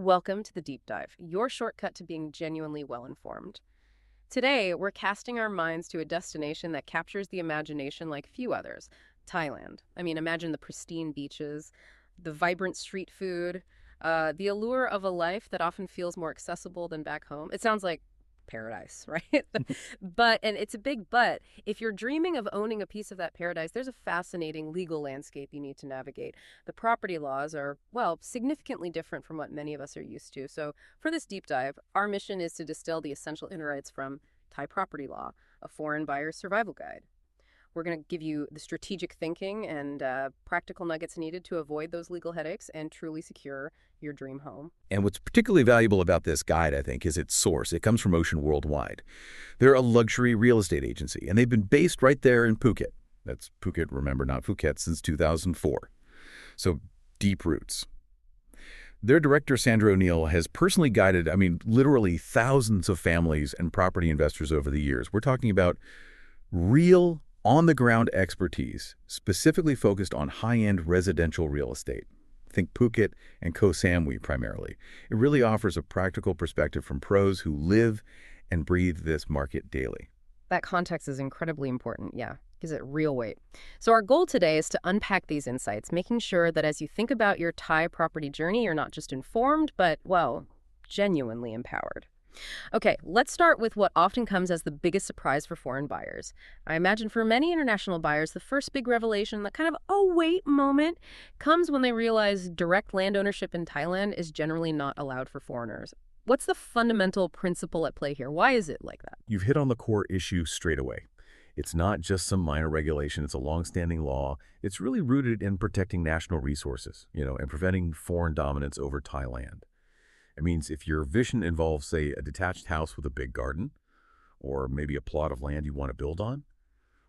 Welcome to the Deep Dive, your shortcut to being genuinely well-informed. Today, we're casting our minds to a destination that captures the imagination like few others, Thailand. I mean, imagine the pristine beaches, the vibrant street food, the allure of a life that often feels more accessible than back home. It sounds like paradise, right? And it's a big but. If you're dreaming of owning a piece of that paradise, there's a fascinating legal landscape you need to navigate. The property laws are, well, significantly different from what many of us are used to. So for this deep dive, our mission is to distill the essential insights from Thai property law, a foreign buyer's survival guide. We're going to give you the strategic thinking and practical nuggets needed to avoid those legal headaches and truly secure your dream home. And what's particularly valuable about this guide, I think, is its source. It comes from Ocean Worldwide. They're a luxury real estate agency, and they've been based right there in Phuket. That's Phuket, remember, not Phuket, since 2004. So deep roots. Their director, Sandra O'Neill, has personally guided, literally thousands of families and property investors over the years. We're talking about real, on-the-ground expertise, specifically focused on high-end residential real estate. Think Phuket and Koh Samui primarily. It really offers a practical perspective from pros who live and breathe this market daily. That context is incredibly important, yeah. Gives it real weight. So our goal today is to unpack these insights, making sure that as you think about your Thai property journey, you're not just informed, but, well, genuinely empowered. Okay, let's start with what often comes as the biggest surprise for foreign buyers. I imagine for many international buyers, the first big revelation, the kind of, oh, wait moment, comes when they realize direct land ownership in Thailand is generally not allowed for foreigners. What's the fundamental principle at play here? Why is it like that? You've hit on the core issue straight away. It's not just some minor regulation. It's a long-standing law. It's really rooted in protecting national resources, and preventing foreign dominance over Thailand. It means if your vision involves, say, a detached house with a big garden, or maybe a plot of land you want to build on,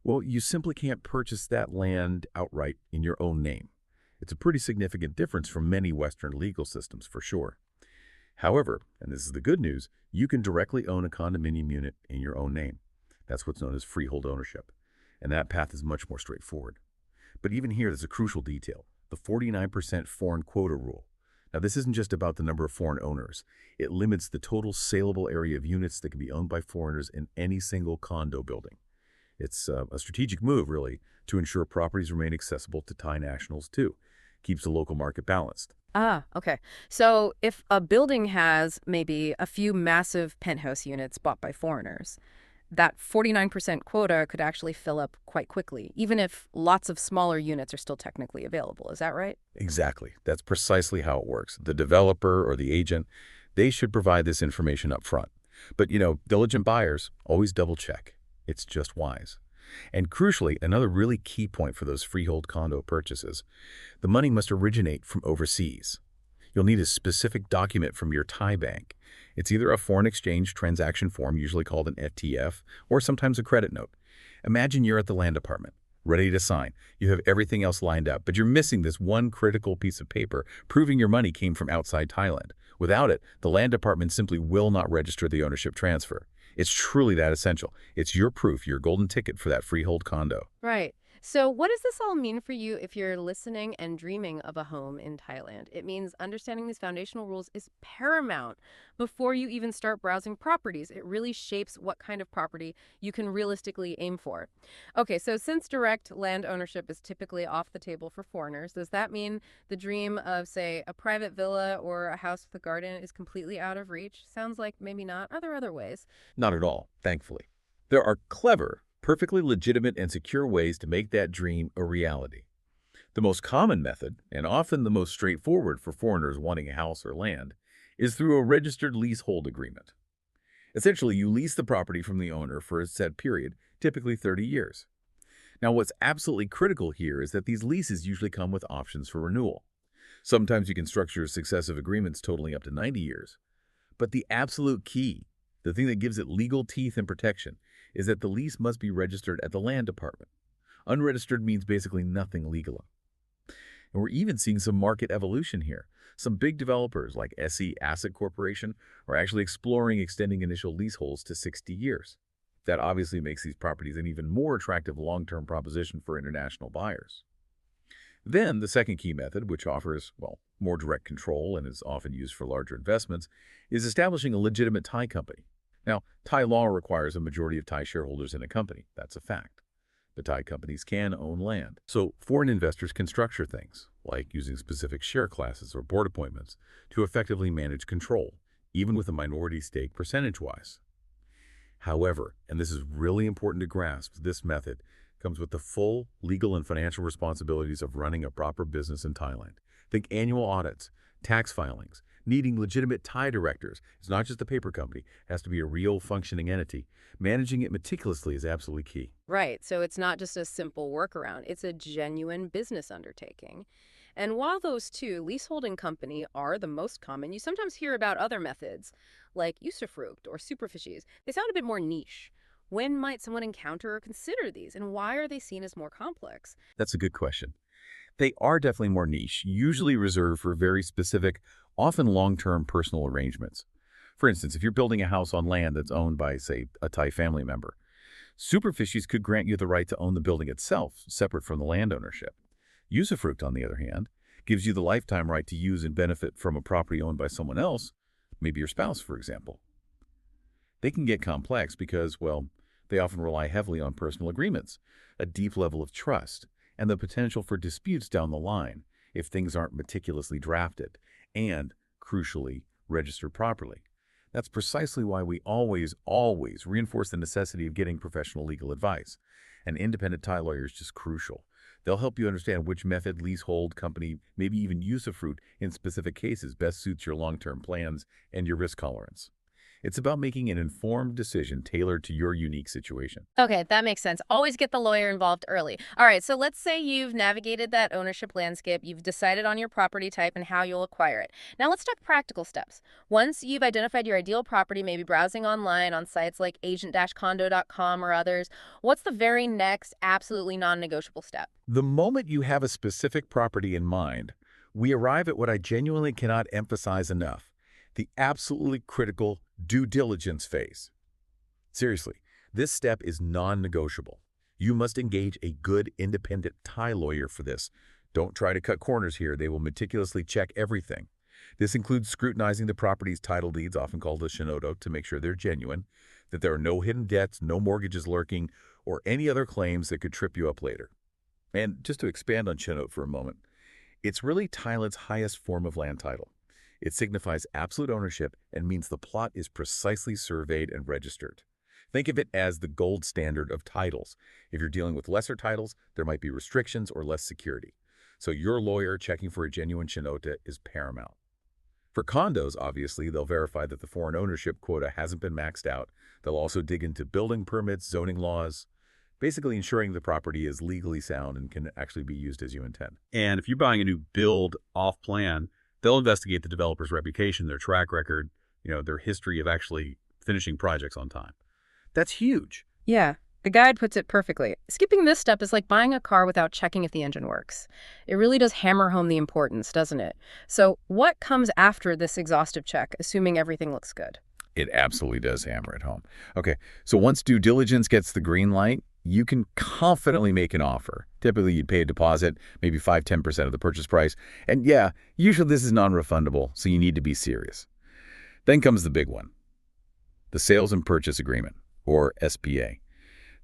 well, you simply can't purchase that land outright in your own name. It's a pretty significant difference from many Western legal systems, for sure. However, and this is the good news, you can directly own a condominium unit in your own name. That's what's known as freehold ownership, and that path is much more straightforward. But even here, there's a crucial detail, the 49% foreign quota rule. Now, this isn't just about the number of foreign owners. It limits the total saleable area of units that can be owned by foreigners in any single condo building. It's a strategic move, really, to ensure properties remain accessible to Thai nationals, too. Keeps the local market balanced. Ah, okay. So if a building has maybe a few massive penthouse units bought by foreigners, that 49% quota could actually fill up quite quickly, even if lots of smaller units are still technically available. Is that right? Exactly. That's precisely how it works. The developer or the agent, they should provide this information up front. But, diligent buyers always double-check. It's just wise. And crucially, another really key point for those freehold condo purchases, the money must originate from overseas. You'll need a specific document from your Thai bank. It's either a foreign exchange transaction form, usually called an FTF, or sometimes a credit note. Imagine you're at the land department, ready to sign. You have everything else lined up, but you're missing this one critical piece of paper proving your money came from outside Thailand. Without it, the land department simply will not register the ownership transfer. It's truly that essential. It's your proof, your golden ticket for that freehold condo. Right. So what does this all mean for you if you're listening and dreaming of a home in Thailand? It means understanding these foundational rules is paramount before you even start browsing properties. It really shapes what kind of property you can realistically aim for. Okay, so since direct land ownership is typically off the table for foreigners, does that mean the dream of, say, a private villa or a house with a garden is completely out of reach? Sounds like maybe not. Are there other ways? Not at all, thankfully. There are clever, perfectly legitimate and secure ways to make that dream a reality. The most common method, and often the most straightforward for foreigners wanting a house or land, is through a registered leasehold agreement. Essentially, you lease the property from the owner for a set period, typically 30 years. Now, what's absolutely critical here is that these leases usually come with options for renewal. Sometimes you can structure successive agreements totaling up to 90 years. But the absolute key, the thing that gives it legal teeth and protection, is that the lease must be registered at the land department. Unregistered means basically nothing legal. And we're even seeing some market evolution here. Some big developers like SE Asset Corporation are actually exploring extending initial leaseholds to 60 years. That obviously makes these properties an even more attractive long-term proposition for international buyers. Then the second key method, which offers, well, more direct control and is often used for larger investments, is establishing a legitimate Thai company. Now, Thai law requires a majority of Thai shareholders in a company. That's a fact. But Thai companies can own land. So foreign investors can structure things, like using specific share classes or board appointments, to effectively manage control, even with a minority stake percentage-wise. However, and this is really important to grasp, this method comes with the full legal and financial responsibilities of running a proper business in Thailand. Think annual audits, tax filings, needing legitimate Thai directors. It's not just a paper company. It has to be a real functioning entity. Managing it meticulously is absolutely key. Right, so it's not just a simple workaround, it's a genuine business undertaking. And while those two, leasehold and company, are the most common, you sometimes hear about other methods, like Usufruct or Superficies. They sound a bit more niche. When might someone encounter or consider these, and why are they seen as more complex? That's a good question. They are definitely more niche, usually reserved for very specific, often long-term personal arrangements. For instance, if you're building a house on land that's owned by, say, a Thai family member, Superficies could grant you the right to own the building itself, separate from the land ownership. Usufruct, on the other hand, gives you the lifetime right to use and benefit from a property owned by someone else, maybe your spouse, for example. They can get complex because, well, they often rely heavily on personal agreements, a deep level of trust, and the potential for disputes down the line if things aren't meticulously drafted and, crucially, registered properly. That's precisely why we always reinforce the necessity of getting professional legal advice. An independent Thai lawyer is just crucial. They'll help you understand which method, leasehold, company, maybe even usufruct in specific cases best suits your long-term plans and your risk tolerance. It's about making an informed decision tailored to your unique situation. Okay, that makes sense. Always get the lawyer involved early. All right, so let's say you've navigated that ownership landscape, you've decided on your property type and how you'll acquire it. Now let's talk practical steps. Once you've identified your ideal property, maybe browsing online on sites like agent-condo.com or others, what's the very next absolutely non-negotiable step? The moment you have a specific property in mind, we arrive at what I genuinely cannot emphasize enough, the absolutely critical due diligence phase. Seriously, this step is non-negotiable. You must engage a good independent Thai lawyer for this. Don't try to cut corners here. They will meticulously check everything. This includes scrutinizing the property's title deeds, often called a shinodo, to make sure they're genuine, that there are no hidden debts, no mortgages lurking, or any other claims that could trip you up later. And just to expand on shinodo for a moment, it's really Thailand's highest form of land title. It signifies absolute ownership and means the plot is precisely surveyed and registered. Think of it as the gold standard of titles. If you're dealing with lesser titles, there might be restrictions or less security. So your lawyer checking for a genuine chinota is paramount. For condos, obviously, they'll verify that the foreign ownership quota hasn't been maxed out. They'll also dig into building permits, zoning laws, basically ensuring the property is legally sound and can actually be used as you intend. And if you're buying a new build off plan, they'll investigate the developer's reputation, their track record, their history of actually finishing projects on time. That's huge. Yeah, the guide puts it perfectly. Skipping this step is like buying a car without checking if the engine works. It really does hammer home the importance, doesn't it? So what comes after this exhaustive check, assuming everything looks good? It absolutely does hammer it home. Okay, so once due diligence gets the green light, you can confidently make an offer. Typically, you'd pay a deposit, maybe 5–10% of the purchase price. And yeah, usually this is non-refundable, so you need to be serious. Then comes the big one, the Sales and Purchase Agreement, or SPA.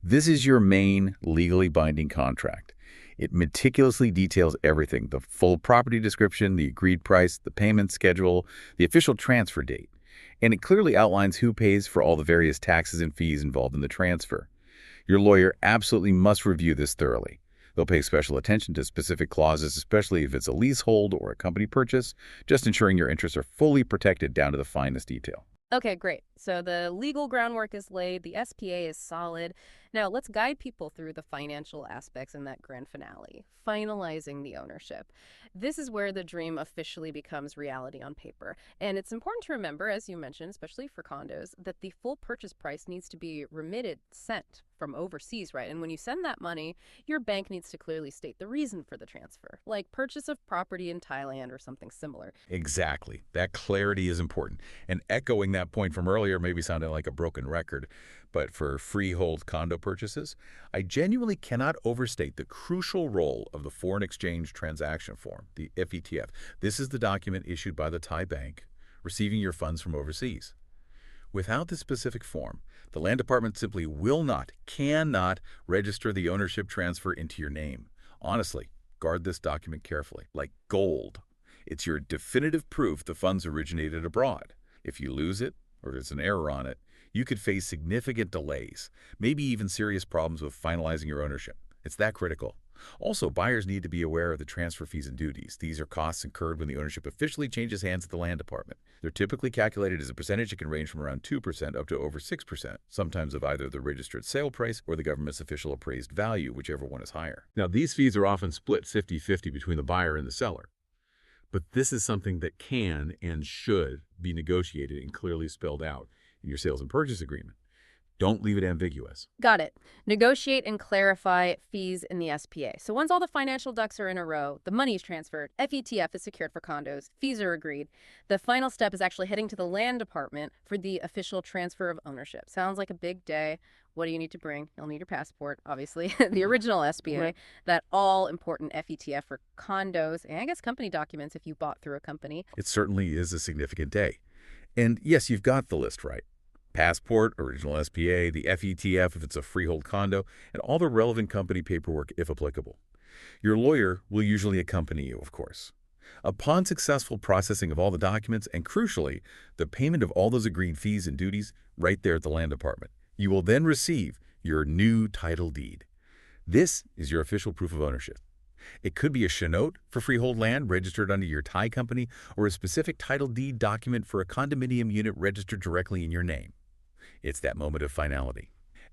This is your main legally binding contract. It meticulously details everything, the full property description, the agreed price, the payment schedule, the official transfer date. And it clearly outlines who pays for all the various taxes and fees involved in the transfer. Your lawyer absolutely must review this thoroughly. They'll pay special attention to specific clauses, especially if it's a leasehold or a company purchase, just ensuring your interests are fully protected down to the finest detail. Okay, great. So the legal groundwork is laid, the SPA is solid. Now let's guide people through the financial aspects in that grand finale, finalizing the ownership. This is where the dream officially becomes reality on paper. And it's important to remember, as you mentioned, especially for condos, that the full purchase price needs to be sent from overseas, right? And when you send that money, your bank needs to clearly state the reason for the transfer, like purchase of property in Thailand or something similar. Exactly. That clarity is important. And echoing that point from earlier, maybe sounded like a broken record, But for freehold condo purchases, I genuinely cannot overstate the crucial role of the Foreign Exchange Transaction Form, the FETF. This is the document issued by the Thai bank receiving your funds from overseas. Without this specific form, the Land Department simply will not, cannot register the ownership transfer into your name. Honestly, guard this document carefully, like gold. It's your definitive proof the funds originated abroad. If you lose it, or there's an error on it, you could face significant delays, maybe even serious problems with finalizing your ownership. It's that critical. Also, buyers need to be aware of the transfer fees and duties. These are costs incurred when the ownership officially changes hands at the Land Department. They're typically calculated as a percentage. It can range from around 2% up to over 6%, sometimes of either the registered sale price or the government's official appraised value, whichever one is higher. Now, these fees are often split 50-50 between the buyer and the seller. But this is something that can and should be negotiated and clearly spelled out in your sales and purchase agreement. Don't leave it ambiguous. Got it. Negotiate and clarify fees in the SPA. So once all the financial ducks are in a row, the money is transferred, FETF is secured for condos, fees are agreed. The final step is actually heading to the Land Department for the official transfer of ownership. Sounds like a big day. What do you need to bring? You'll need your passport, obviously, the original SPA, Right. that all-important FETF for condos, and I guess company documents if you bought through a company. It certainly is a significant day. And yes, you've got the list right. Passport, original SPA, the FETF if it's a freehold condo, and all the relevant company paperwork if applicable. Your lawyer will usually accompany you, of course. Upon successful processing of all the documents and, crucially, the payment of all those agreed fees and duties right there at the Land Department, you will then receive your new title deed. This is your official proof of ownership. It could be a shenote for freehold land registered under your Thai company or a specific title deed document for a condominium unit registered directly in your name. It's that moment of finality.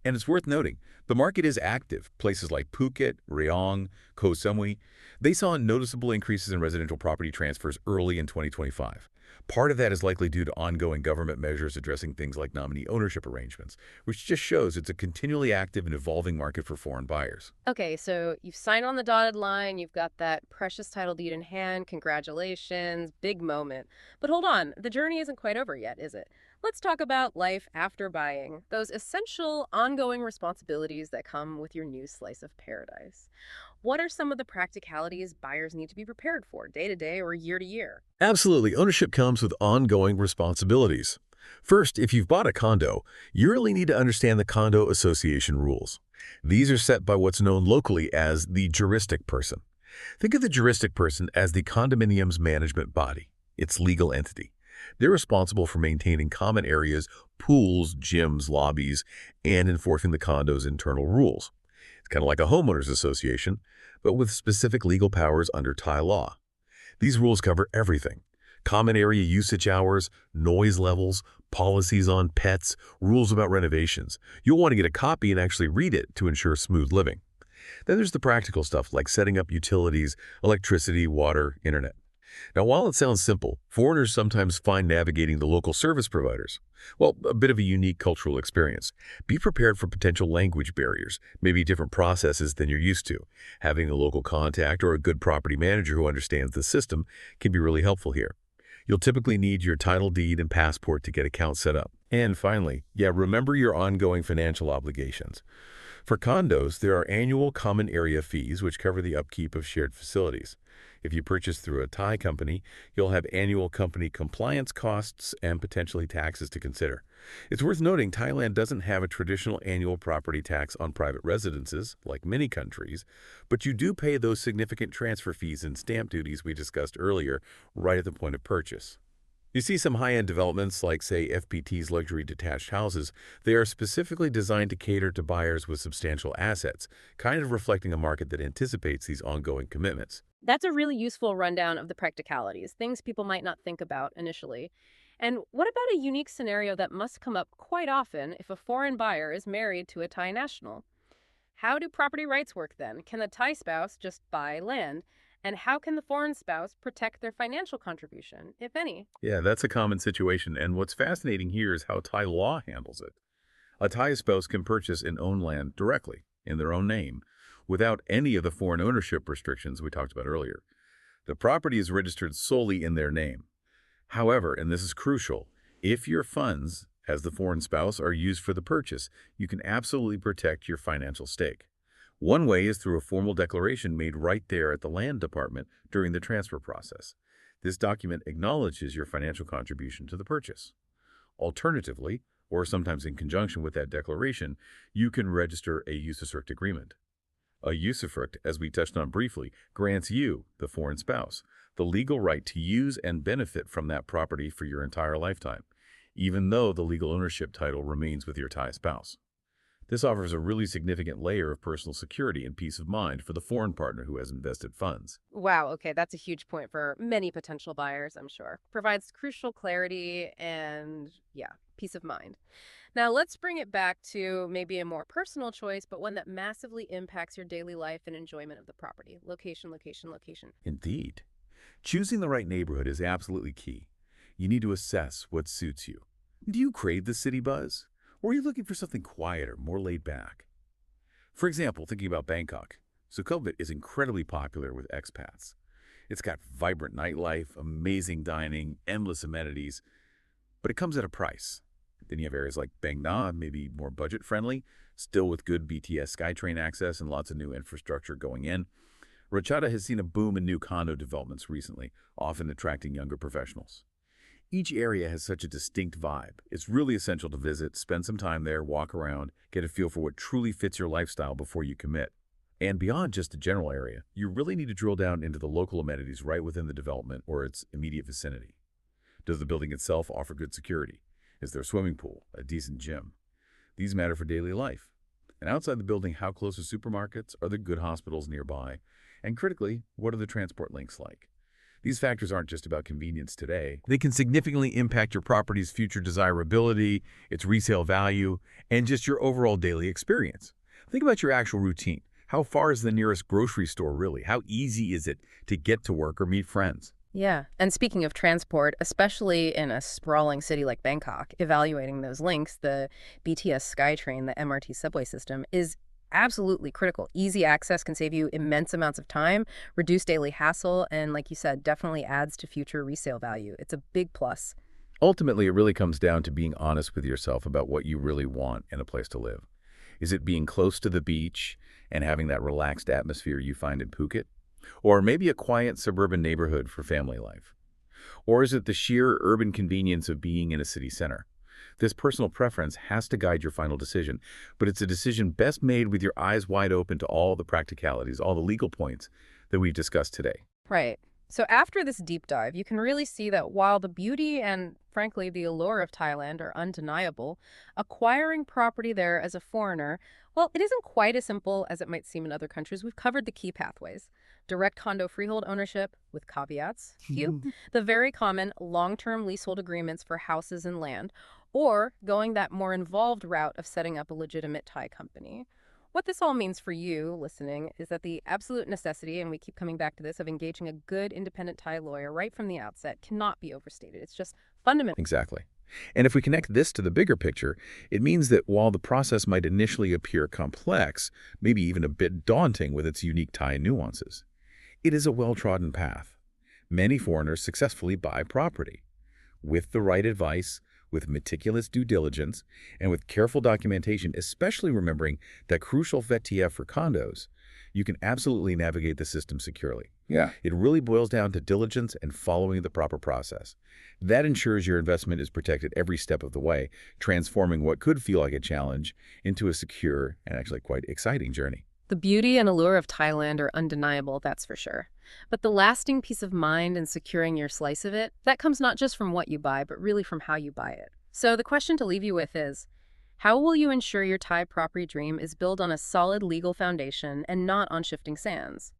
And it's worth noting, the market is active. Places like Phuket, Rayong, Koh Samui, they saw noticeable increases in residential property transfers early in 2025. Part of that is likely due to ongoing government measures addressing things like nominee ownership arrangements, which just shows it's a continually active and evolving market for foreign buyers. Okay, so you've signed on the dotted line, you've got that precious title deed in hand, congratulations, big moment. But hold on, the journey isn't quite over yet, is it? Let's talk about life after buying, those essential ongoing responsibilities that come with your new slice of paradise. What are some of the practicalities buyers need to be prepared for day to day or year to year? Absolutely. Ownership comes with ongoing responsibilities. First, if you've bought a condo, you really need to understand the condo association rules. These are set by what's known locally as the juristic person. Think of the juristic person as the condominium's management body, its legal entity. They're responsible for maintaining common areas, pools, gyms, lobbies, and enforcing the condo's internal rules. It's kind of like a homeowners association, but with specific legal powers under Thai law. These rules cover everything: common area usage hours, noise levels, policies on pets, rules about renovations. You'll want to get a copy and actually read it to ensure smooth living. Then there's the practical stuff like setting up utilities, electricity, water, internet. Now, while it sounds simple, foreigners sometimes find navigating the local service providers, well, a bit of a unique cultural experience. Be prepared for potential language barriers, maybe different processes than you're used to. Having a local contact or a good property manager who understands the system can be really helpful here. You'll typically need your title deed and passport to get accounts set up. And finally, remember your ongoing financial obligations. For condos, there are annual common area fees which cover the upkeep of shared facilities. If you purchase through a Thai company, you'll have annual company compliance costs and potentially taxes to consider. It's worth noting Thailand doesn't have a traditional annual property tax on private residences, like many countries, but you do pay those significant transfer fees and stamp duties we discussed earlier right at the point of purchase. You see some high-end developments like, say, FPT's luxury detached houses. They are specifically designed to cater to buyers with substantial assets, kind of reflecting a market that anticipates these ongoing commitments. That's a really useful rundown of the practicalities, things people might not think about initially. And what about a unique scenario that must come up quite often if a foreign buyer is married to a Thai national? How do property rights work then? Can the Thai spouse just buy land? And how can the foreign spouse protect their financial contribution, if any? Yeah, that's a common situation, and what's fascinating here is how Thai law handles it. A Thai spouse can purchase and own land directly, in their own name, without any of the foreign ownership restrictions we talked about earlier. The property is registered solely in their name. However, and this is crucial, if your funds as the foreign spouse are used for the purchase, you can absolutely protect your financial stake. One way is through a formal declaration made right there at the land department during the transfer process. This document acknowledges your financial contribution to the purchase. Alternatively, or sometimes in conjunction with that declaration, you can register a usufruct agreement. A usufruct, as we touched on briefly, grants you, the foreign spouse, the legal right to use and benefit from that property for your entire lifetime, even though the legal ownership title remains with your Thai spouse. This offers a really significant layer of personal security and peace of mind for the foreign partner who has invested funds. Wow, okay, that's a huge point for many potential buyers, I'm sure. Provides crucial clarity and, yeah, peace of mind. Now, let's bring it back to maybe a more personal choice, but one that massively impacts your daily life and enjoyment of the property. Location, location, location. Indeed. Choosing the right neighborhood is absolutely key. You need to assess what suits you. Do you crave the city buzz? Or are you looking for something quieter, more laid back? For example, thinking about Bangkok, Sukhumvit is incredibly popular with expats. It's got vibrant nightlife, amazing dining, endless amenities, but it comes at a price. Then you have areas like Bang Na, maybe more budget-friendly, still with good BTS SkyTrain access and lots of new infrastructure going in. Ratchada has seen a boom in new condo developments recently, often attracting younger professionals. Each area has such a distinct vibe. It's really essential to visit, spend some time there, walk around, get a feel for what truly fits your lifestyle before you commit. And beyond just the general area, you really need to drill down into the local amenities right within the development or its immediate vicinity. Does the building itself offer good security? Is there a swimming pool, a decent gym? These matter for daily life. And outside the building, how close are supermarkets? Are there good hospitals nearby? And critically, what are the transport links like? These factors aren't just about convenience today. They can significantly impact your property's future desirability, its resale value, and just your overall daily experience. Think about your actual routine. How far is the nearest grocery store really? How easy is it to get to work or meet friends? Yeah, and speaking of transport, especially in a sprawling city like Bangkok, evaluating those links, the BTS SkyTrain, the MRT subway system, is absolutely critical. Easy access can save you immense amounts of time, reduce daily hassle, and like you said, definitely adds to future resale value. It's a big plus. Ultimately, it really comes down to being honest with yourself about what you really want in a place to live. Is it being close to the beach and having that relaxed atmosphere you find in Phuket? Or maybe a quiet suburban neighborhood for family life? Or is it the sheer urban convenience of being in a city center? This personal preference has to guide your final decision, but it's a decision best made with your eyes wide open to all the practicalities, all the legal points that we've discussed today. Right. So after this deep dive, you can really see that while the beauty and, frankly, the allure of Thailand are undeniable, acquiring property there as a foreigner, well, it isn't quite as simple as it might seem in other countries. We've covered the key pathways. Direct condo freehold ownership, with caveats, few, the very common long-term leasehold agreements for houses and land, or going that more involved route of setting up a legitimate Thai company. What this all means for you, listening, is that the absolute necessity, and we keep coming back to this, of engaging a good independent Thai lawyer right from the outset cannot be overstated. It's just fundamental. Exactly. And if we connect this to the bigger picture, it means that while the process might initially appear complex, maybe even a bit daunting with its unique Thai nuances, it is a well-trodden path. Many foreigners successfully buy property. With the right advice, with meticulous due diligence, and with careful documentation, especially remembering that crucial VETF for condos, you can absolutely navigate the system securely. Yeah. It really boils down to diligence and following the proper process. That ensures your investment is protected every step of the way, transforming what could feel like a challenge into a secure and actually quite exciting journey. The beauty and allure of Thailand are undeniable, that's for sure. But the lasting peace of mind and securing your slice of it, that comes not just from what you buy, but really from how you buy it. So the question to leave you with is, how will you ensure your Thai property dream is built on a solid legal foundation and not on shifting sands?